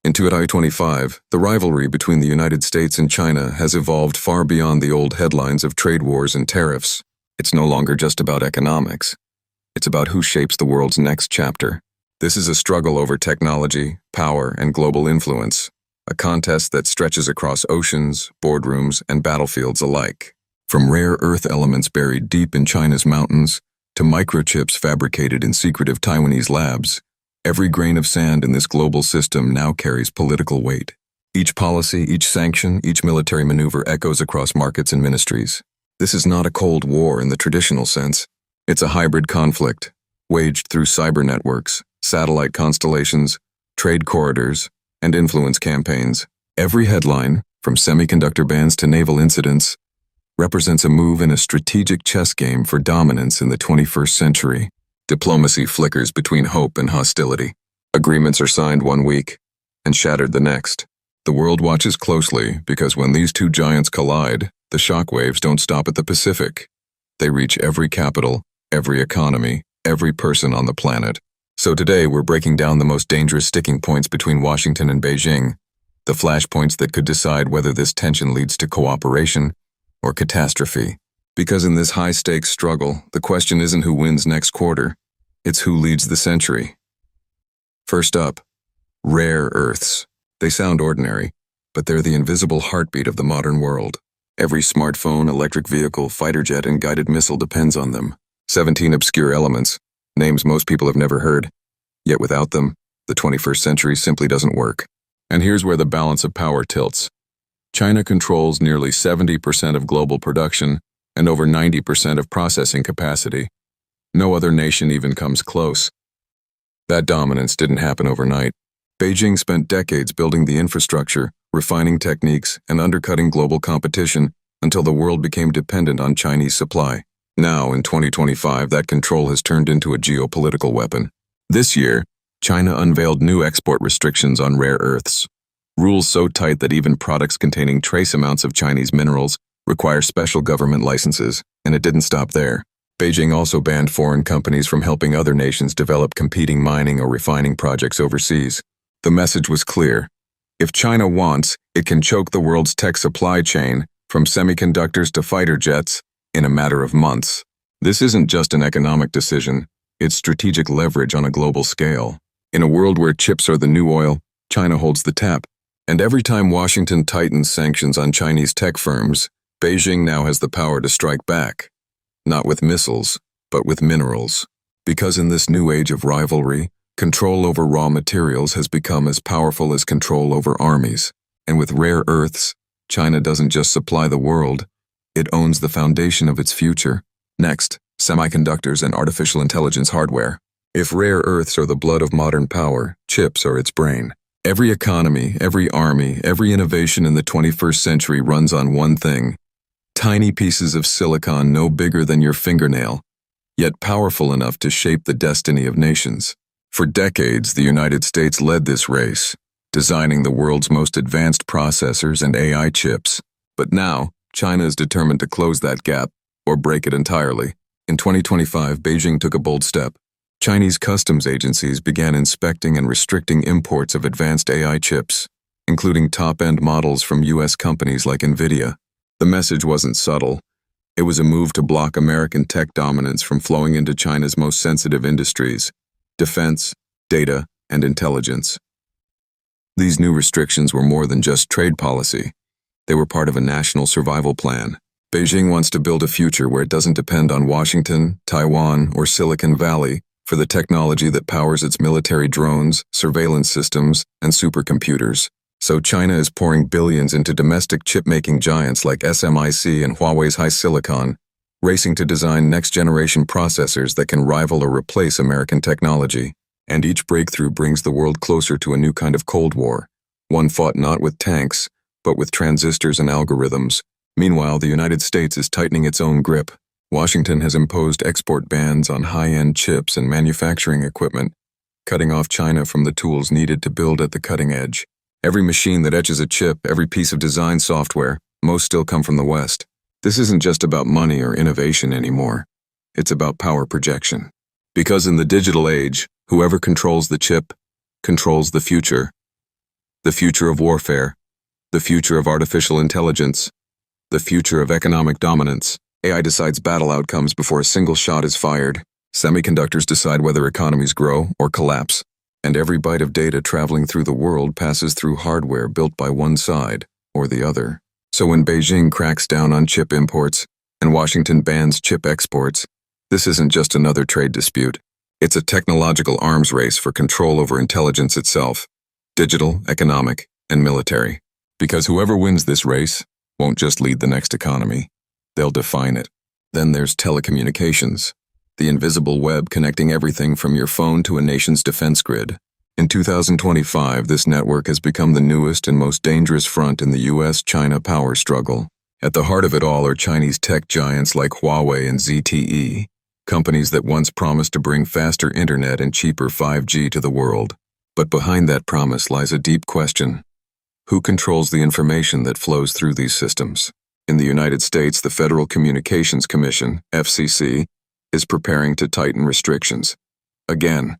In 2025, the rivalry between the United States and China has evolved far beyond the old headlines of trade wars and tariffs. It's no longer just about economics. It's about who shapes the world's next chapter. This is a struggle over technology, power, and global influence, a contest that stretches across oceans, boardrooms, and battlefields alike. From rare earth elements buried deep in China's mountains to microchips fabricated in secretive Taiwanese labs, every grain of sand in this global system now carries political weight. Each policy, each sanction, each military maneuver echoes across markets and ministries. This is not a Cold War in the traditional sense. It's a hybrid conflict, waged through cyber networks, satellite constellations, trade corridors, and influence campaigns. Every headline, from semiconductor bans to naval incidents, represents a move in a strategic chess game for dominance in the 21st century. Diplomacy flickers between hope and hostility. Agreements are signed one week and shattered the next. The world watches closely because when these two giants collide, the shockwaves don't stop at the Pacific. They reach every capital, every economy, every person on the planet. So today we're breaking down the most dangerous sticking points between Washington and Beijing, the flashpoints that could decide whether this tension leads to cooperation or catastrophe. Because in this high-stakes struggle, the question isn't who wins next quarter, it's who leads the century. First up, rare earths. They sound ordinary, but they're the invisible heartbeat of the modern world. Every smartphone, electric vehicle, fighter jet, and guided missile depends on them. 17 obscure elements, names most people have never heard. Yet without them, the 21st century simply doesn't work. And here's where the balance of power tilts. China controls nearly 70% of global production and over 90% of processing capacity. No other nation even comes close. That dominance didn't happen overnight. Beijing spent decades building the infrastructure, refining techniques, and undercutting global competition until the world became dependent on Chinese supply. Now, in 2025, that control has turned into a geopolitical weapon. This year, China unveiled new export restrictions on rare earths. Rules so tight that even products containing trace amounts of Chinese minerals require special government licenses, and it didn't stop there. Beijing also banned foreign companies from helping other nations develop competing mining or refining projects overseas. The message was clear. If China wants, it can choke the world's tech supply chain, from semiconductors to fighter jets, in a matter of months. This isn't just an economic decision, it's strategic leverage on a global scale. In a world where chips are the new oil, China holds the tap. And every time Washington tightens sanctions on Chinese tech firms, Beijing now has the power to strike back. Not with missiles, but with minerals. Because in this new age of rivalry, control over raw materials has become as powerful as control over armies. And with rare earths, China doesn't just supply the world, it owns the foundation of its future. Next, semiconductors and artificial intelligence hardware. If rare earths are the blood of modern power, chips are its brain. Every economy, every army, every innovation in the 21st century runs on one thing. Tiny pieces of silicon no bigger than your fingernail, yet powerful enough to shape the destiny of nations. For decades, the United States led this race, designing the world's most advanced processors and AI chips. But now, China is determined to close that gap, or break it entirely. In 2025, Beijing took a bold step. Chinese customs agencies began inspecting and restricting imports of advanced AI chips, including top-end models from US companies like NVIDIA. The message wasn't subtle. It was a move to block American tech dominance from flowing into China's most sensitive industries: defense, data, and intelligence. These new restrictions were more than just trade policy. They were part of a national survival plan. Beijing wants to build a future where it doesn't depend on Washington, Taiwan, or Silicon Valley for the technology that powers its military drones, surveillance systems, and supercomputers. So China is pouring billions into domestic chip-making giants like SMIC and Huawei's HiSilicon, racing to design next-generation processors that can rival or replace American technology. And each breakthrough brings the world closer to a new kind of Cold War, one fought not with tanks, but with transistors and algorithms. Meanwhile, the United States is tightening its own grip. Washington has imposed export bans on high-end chips and manufacturing equipment, cutting off China from the tools needed to build at the cutting edge. Every machine that etches a chip, every piece of design software, most still come from the West. This isn't just about money or innovation anymore. It's about power projection. Because in the digital age, whoever controls the chip controls the future. the future of warfare, the future of artificial intelligence, the future of economic dominance. AI decides battle outcomes before a single shot is fired. Semiconductors decide whether economies grow or collapse. And every byte of data traveling through the world passes through hardware built by one side or the other. So when Beijing cracks down on chip imports and Washington bans chip exports, this isn't just another trade dispute. It's a technological arms race for control over intelligence itself, digital, economic, and military. Because whoever wins this race won't just lead the next economy, they'll define it. Then there's telecommunications, the invisible web connecting everything from your phone to a nation's defense grid. In 2025, this network has become the newest and most dangerous front in the US-China power struggle. At the heart of it all are Chinese tech giants like Huawei and ZTE, companies that once promised to bring faster internet and cheaper 5G to the world. But behind that promise lies a deep question. Who controls the information that flows through these systems? In the United States, the Federal Communications Commission, FCC, is preparing to tighten restrictions. Again,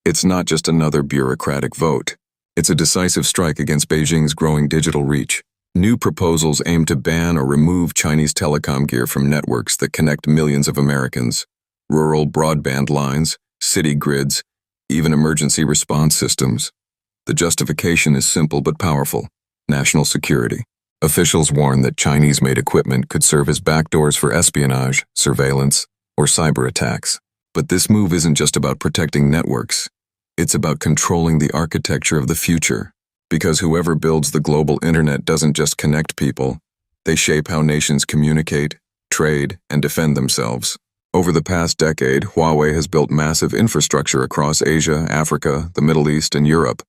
it's not just another bureaucratic vote. It's a decisive strike against Beijing's growing digital reach. New proposals aim to ban or remove Chinese telecom gear from networks that connect millions of Americans, rural broadband lines, city grids, even emergency response systems. The justification is simple but powerful: national security. Officials warn that Chinese-made equipment could serve as backdoors for espionage, surveillance, or cyber attacks. But this move isn't just about protecting networks. It's about controlling the architecture of the future. Because whoever builds the global internet doesn't just connect people, they shape how nations communicate, trade, and defend themselves. Over the past decade, Huawei has built massive infrastructure across Asia, Africa, the Middle East, and Europe,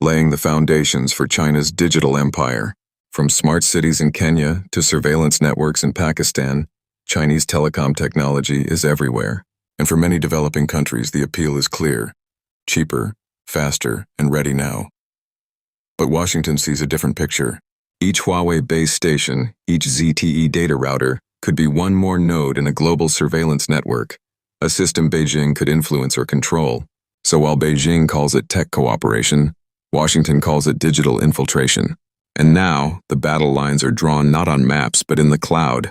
laying the foundations for China's digital empire. From smart cities in Kenya to surveillance networks in Pakistan, Chinese telecom technology is everywhere. And for many developing countries, the appeal is clear: cheaper, faster, and ready now. But Washington sees a different picture. Each Huawei base station, each ZTE data router, could be one more node in a global surveillance network, a system Beijing could influence or control. So while Beijing calls it tech cooperation, Washington calls it digital infiltration. And now, the battle lines are drawn not on maps but in the cloud.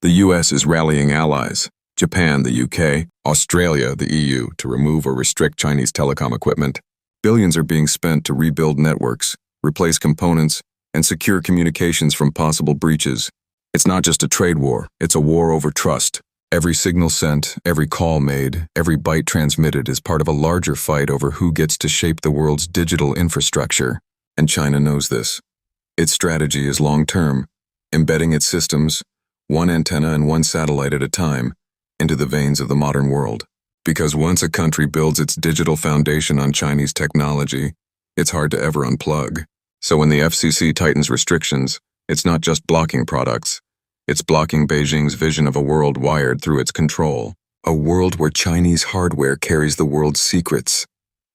The US is rallying allies: Japan, the UK, Australia, the EU, to remove or restrict Chinese telecom equipment. Billions are being spent to rebuild networks, replace components, and secure communications from possible breaches. It's not just a trade war, it's a war over trust. Every signal sent, every call made, every byte transmitted is part of a larger fight over who gets to shape the world's digital infrastructure. And China knows this. Its strategy is long-term, embedding its systems, one antenna and one satellite at a time, into the veins of the modern world. Because once a country builds its digital foundation on Chinese technology, it's hard to ever unplug. So when the FCC tightens restrictions, it's not just blocking products, it's blocking Beijing's vision of a world wired through its control. A world where Chinese hardware carries the world's secrets,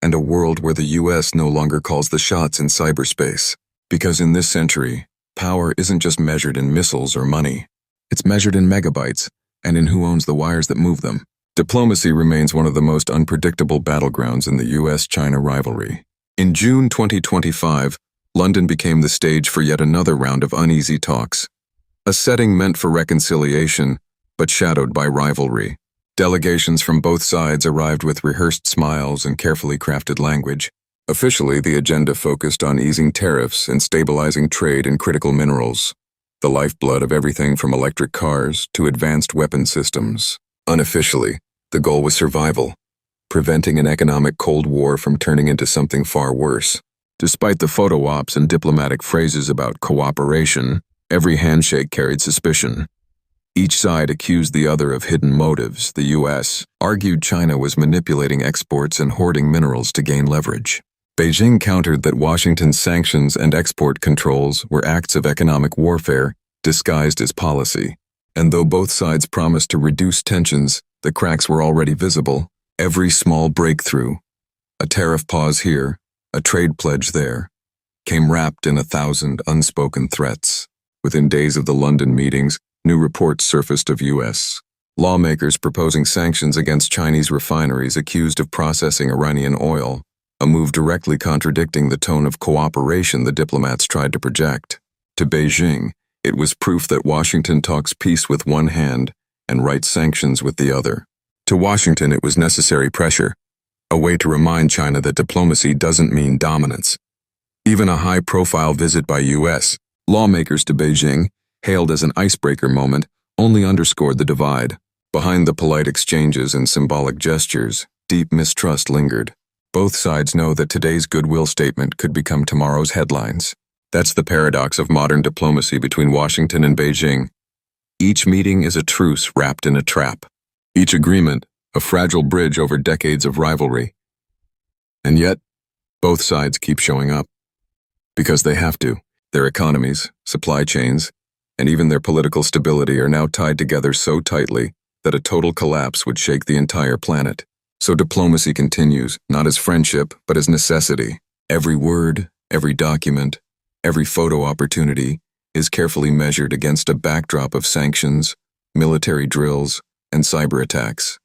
and a world where the US no longer calls the shots in cyberspace. Because in this century, power isn't just measured in missiles or money. It's measured in megabytes, and in who owns the wires that move them. Diplomacy remains one of the most unpredictable battlegrounds in the US-China rivalry. In June 2025, London became the stage for yet another round of uneasy talks. A setting meant for reconciliation, but shadowed by rivalry. Delegations from both sides arrived with rehearsed smiles and carefully crafted language. Officially, the agenda focused on easing tariffs and stabilizing trade in critical minerals, the lifeblood of everything from electric cars to advanced weapon systems. Unofficially, the goal was survival, preventing an economic Cold War from turning into something far worse. Despite the photo ops and diplomatic phrases about cooperation, every handshake carried suspicion. Each side accused the other of hidden motives. The US argued China was manipulating exports and hoarding minerals to gain leverage. Beijing countered that Washington's sanctions and export controls were acts of economic warfare disguised as policy. And though both sides promised to reduce tensions, the cracks were already visible. Every small breakthrough, a tariff pause here, a trade pledge there, came wrapped in 1,000 unspoken threats. Within days of the London meetings, new reports surfaced of US lawmakers proposing sanctions against Chinese refineries accused of processing Iranian oil, a move directly contradicting the tone of cooperation the diplomats tried to project. To Beijing, it was proof that Washington talks peace with one hand and writes sanctions with the other. To Washington, it was necessary pressure, a way to remind China that diplomacy doesn't mean dominance. Even a high-profile visit by U.S. lawmakers to Beijing, hailed as an icebreaker moment, only underscored the divide. Behind the polite exchanges and symbolic gestures, deep mistrust lingered. Both sides know that today's goodwill statement could become tomorrow's headlines. That's the paradox of modern diplomacy between Washington and Beijing. Each meeting is a truce wrapped in a trap. Each agreement, a fragile bridge over decades of rivalry. And yet, both sides keep showing up. Because they have to. Their economies, supply chains, and even their political stability are now tied together so tightly that a total collapse would shake the entire planet. So diplomacy continues, not as friendship, but as necessity. Every word, every document, every photo opportunity is carefully measured against a backdrop of sanctions, military drills, and cyber attacks.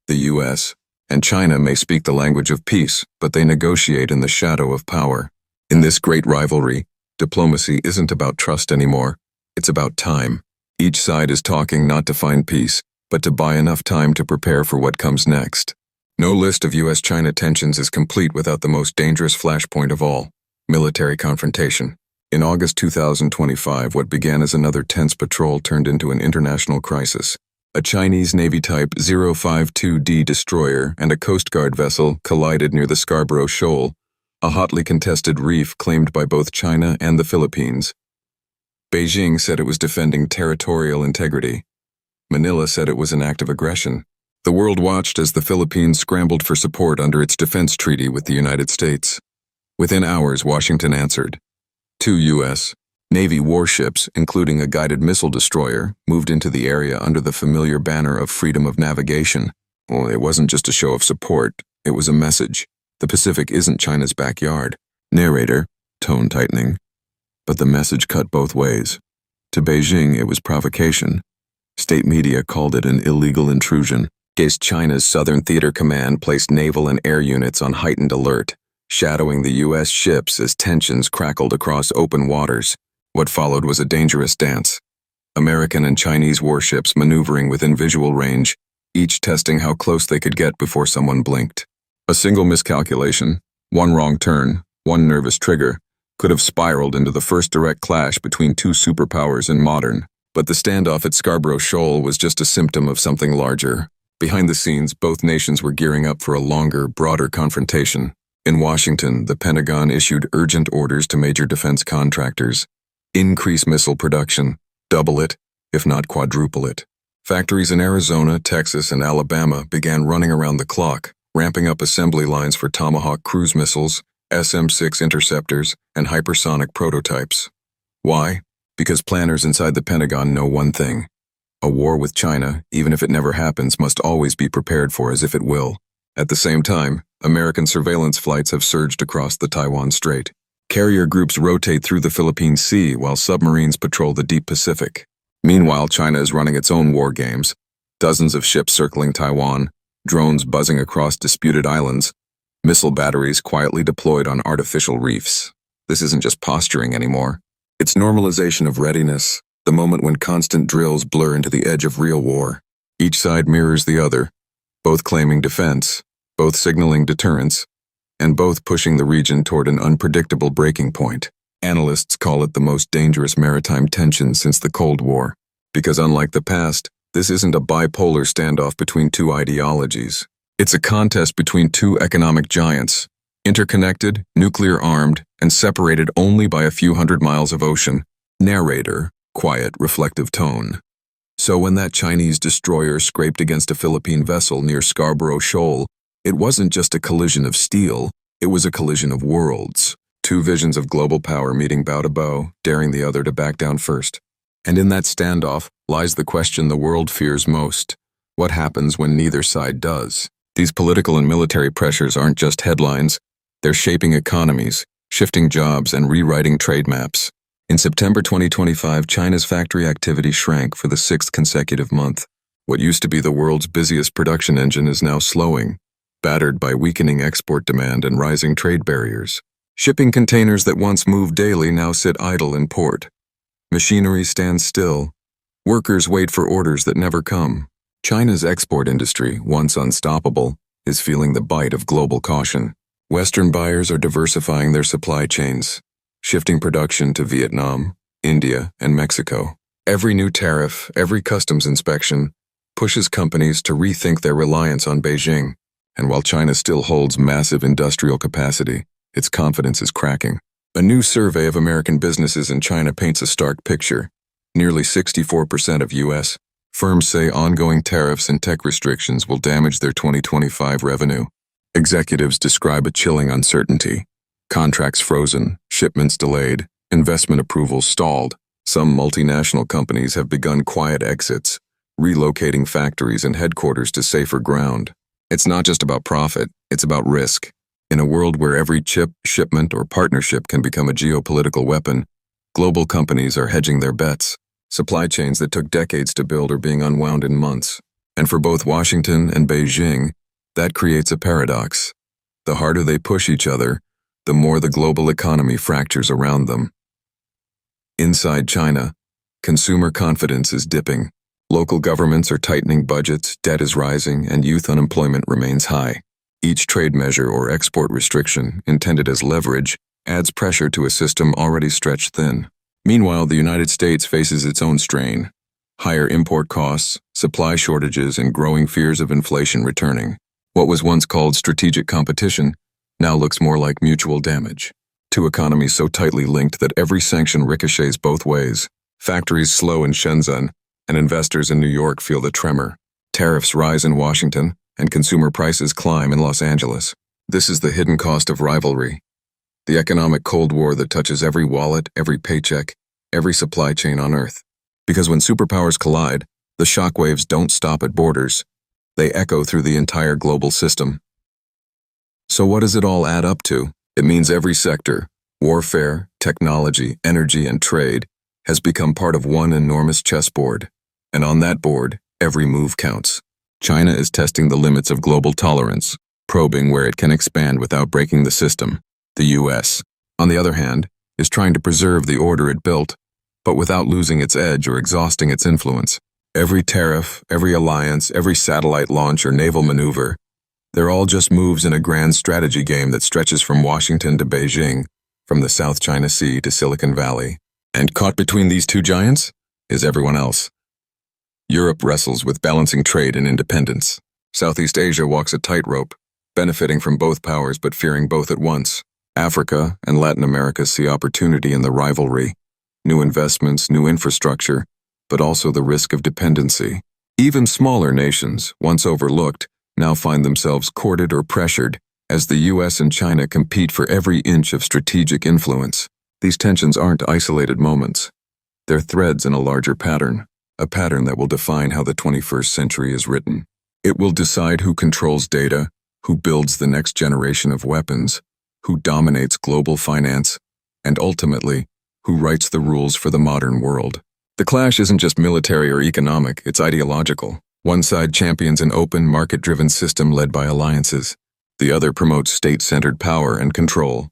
The U.S. and China may speak the language of peace, but they negotiate in the shadow of power. In this great rivalry, diplomacy isn't about trust anymore. It's about time. Each side is talking not to find peace, but to buy enough time to prepare for what comes next. No list of U.S.-China tensions is complete without the most dangerous flashpoint of all, military confrontation. In August 2025, what began as another tense patrol turned into an international crisis. A Chinese Navy Type 052D destroyer and a Coast Guard vessel collided near the Scarborough Shoal, a hotly contested reef claimed by both China and the Philippines. Beijing said it was defending territorial integrity. Manila said it was an act of aggression. The world watched as the Philippines scrambled for support under its defense treaty with the United States. Within hours, Washington answered. 2 U.S. Navy warships, including a guided missile destroyer, moved into the area under the familiar banner of freedom of navigation. Well, it wasn't just a show of support, it was a message. The Pacific isn't China's backyard. Narrator, tone tightening. But the message cut both ways. To Beijing, it was provocation. State media called it an illegal intrusion. China's Southern Theater Command placed naval and air units on heightened alert, shadowing the U.S. ships as tensions crackled across open waters. What followed was a dangerous dance. American and Chinese warships maneuvering within visual range, each testing how close they could get before someone blinked. A single miscalculation, one wrong turn, one nervous trigger, could have spiraled into the first direct clash between two superpowers in modern. But the standoff at Scarborough Shoal was just a symptom of something larger. Behind the scenes, both nations were gearing up for a longer, broader confrontation. In Washington, the Pentagon issued urgent orders to major defense contractors. Increase missile production, double it, if not quadruple it. Factories in Arizona, Texas, and Alabama began running around the clock, ramping up assembly lines for Tomahawk cruise missiles, SM-6 interceptors, and hypersonic prototypes. Why? Because planners inside the Pentagon know one thing. A war with China, even if it never happens, must always be prepared for as if it will. At the same time, American surveillance flights have surged across the Taiwan Strait. Carrier groups rotate through the Philippine Sea while submarines patrol the deep Pacific. Meanwhile, China is running its own war games. Dozens of ships circling Taiwan, drones buzzing across disputed islands, missile batteries quietly deployed on artificial reefs. This isn't just posturing anymore. It's normalization of readiness, the moment when constant drills blur into the edge of real war. Each side mirrors the other, both claiming defense, both signaling deterrence, and both pushing the region toward an unpredictable breaking point. Analysts call it the most dangerous maritime tension since the Cold War, because unlike the past, this isn't a bipolar standoff between two ideologies. It's a contest between two economic giants, interconnected, nuclear-armed, and separated only by a few hundred miles of ocean. Narrator, quiet, reflective tone. So when that Chinese destroyer scraped against a Philippine vessel near Scarborough Shoal, it wasn't just a collision of steel, it was a collision of worlds. Two visions of global power meeting bow to bow, daring the other to back down first. And in that standoff lies the question the world fears most. What happens when neither side does? These political and military pressures aren't just headlines. They're shaping economies, shifting jobs, and rewriting trade maps. In September 2025, China's factory activity shrank for the sixth consecutive month. What used to be the world's busiest production engine is now slowing. battered by weakening export demand and rising trade barriers. Shipping containers that once moved daily now sit idle in port. Machinery stands still. Workers wait for orders that never come. China's export industry, once unstoppable, is feeling the bite of global caution. Western buyers are diversifying their supply chains, shifting production to Vietnam, India, and Mexico. Every new tariff, every customs inspection, pushes companies to rethink their reliance on Beijing. And while China still holds massive industrial capacity, its confidence is cracking. A new survey of American businesses in China paints a stark picture. Nearly 64% of U.S. firms say ongoing tariffs and tech restrictions will damage their 2025 revenue. Executives describe a chilling uncertainty. Contracts frozen, shipments delayed, investment approvals stalled. Some multinational companies have begun quiet exits, relocating factories and headquarters to safer ground. It's not just about profit, it's about risk. In a world where every chip, shipment, or partnership can become a geopolitical weapon, global companies are hedging their bets. Supply chains that took decades to build are being unwound in months. And for both Washington and Beijing, that creates a paradox. The harder they push each other, the more the global economy fractures around them. Inside China, consumer confidence is dipping. Local governments are tightening budgets, debt is rising, and youth unemployment remains high. Each trade measure or export restriction, intended as leverage, adds pressure to a system already stretched thin. Meanwhile, the United States faces its own strain. Higher import costs, supply shortages, and growing fears of inflation returning. What was once called strategic competition now looks more like mutual damage. Two economies so tightly linked that every sanction ricochets both ways. Factories slow in Shenzhen, and investors in New York feel the tremor. Tariffs rise in Washington, and consumer prices climb in Los Angeles. This is the hidden cost of rivalry. The economic Cold War that touches every wallet, every paycheck, every supply chain on Earth. Because when superpowers collide, the shockwaves don't stop at borders. They echo through the entire global system. So what does it all add up to? It means every sector, warfare, technology, energy, and trade, has become part of one enormous chessboard. And on that board, every move counts. China is testing the limits of global tolerance, probing where it can expand without breaking the system. The U.S., on the other hand, is trying to preserve the order it built, but without losing its edge or exhausting its influence. Every tariff, every alliance, every satellite launch or naval maneuver, they're all just moves in a grand strategy game that stretches from Washington to Beijing, from the South China Sea to Silicon Valley. And caught between these two giants is everyone else. Europe wrestles with balancing trade and independence. Southeast Asia walks a tightrope, benefiting from both powers but fearing both at once. Africa and Latin America see opportunity in the rivalry. New investments, new infrastructure, but also the risk of dependency. Even smaller nations, once overlooked, now find themselves courted or pressured as the U.S. and China compete for every inch of strategic influence. These tensions aren't isolated moments. They're threads in a larger pattern, a pattern that will define how the 21st century is written. It will decide who controls data, who builds the next generation of weapons, who dominates global finance, and ultimately, who writes the rules for the modern world. The clash isn't just military or economic, it's ideological. One side champions an open, market-driven system led by alliances. The other promotes state-centered power and control,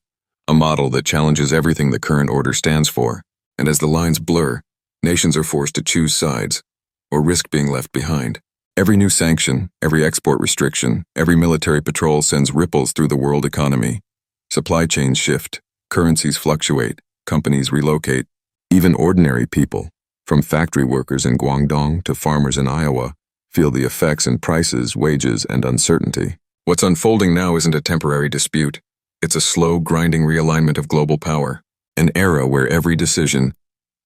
a model that challenges everything the current order stands for. And as the lines blur, nations are forced to choose sides, or risk being left behind. Every new sanction, every export restriction, every military patrol sends ripples through the world economy. Supply chains shift, currencies fluctuate, companies relocate. Even ordinary people, from factory workers in Guangdong to farmers in Iowa, feel the effects in prices, wages, and uncertainty. What's unfolding now isn't a temporary dispute. It's a slow, grinding realignment of global power. An era where every decision,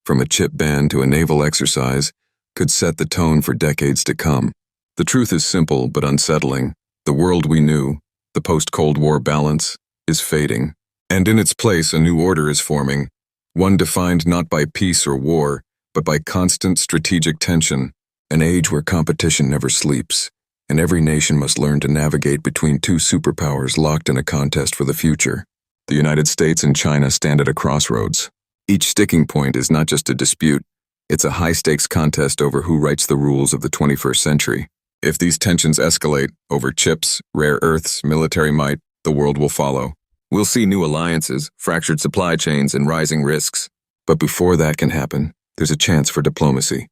from a chip ban to a naval exercise, could set the tone for decades to come. The truth is simple but unsettling. The world we knew, the post-Cold War balance, is fading. And in its place, a new order is forming, one defined not by peace or war, but by constant strategic tension, an age where competition never sleeps, and every nation must learn to navigate between two superpowers locked in a contest for the future. The United States and China stand at a crossroads. Each sticking point is not just a dispute, it's a high-stakes contest over who writes the rules of the 21st century. If these tensions escalate over chips, rare earths, military might, the world will follow. We'll see new alliances, fractured supply chains, and rising risks. But before that can happen, there's a chance for diplomacy.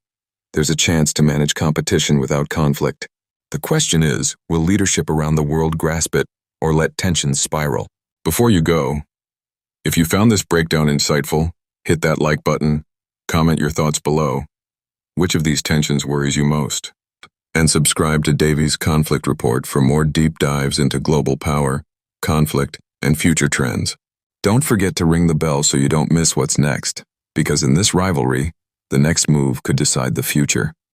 There's a chance to manage competition without conflict. The question is, will leadership around the world grasp it or let tensions spiral? Before you go, if you found this breakdown insightful, hit that like button, comment your thoughts below. Which of these tensions worries you most? And subscribe to Davy's Conflict Report for more deep dives into global power, conflict, and future trends. Don't forget to ring the bell so you don't miss what's next, because in this rivalry, the next move could decide the future.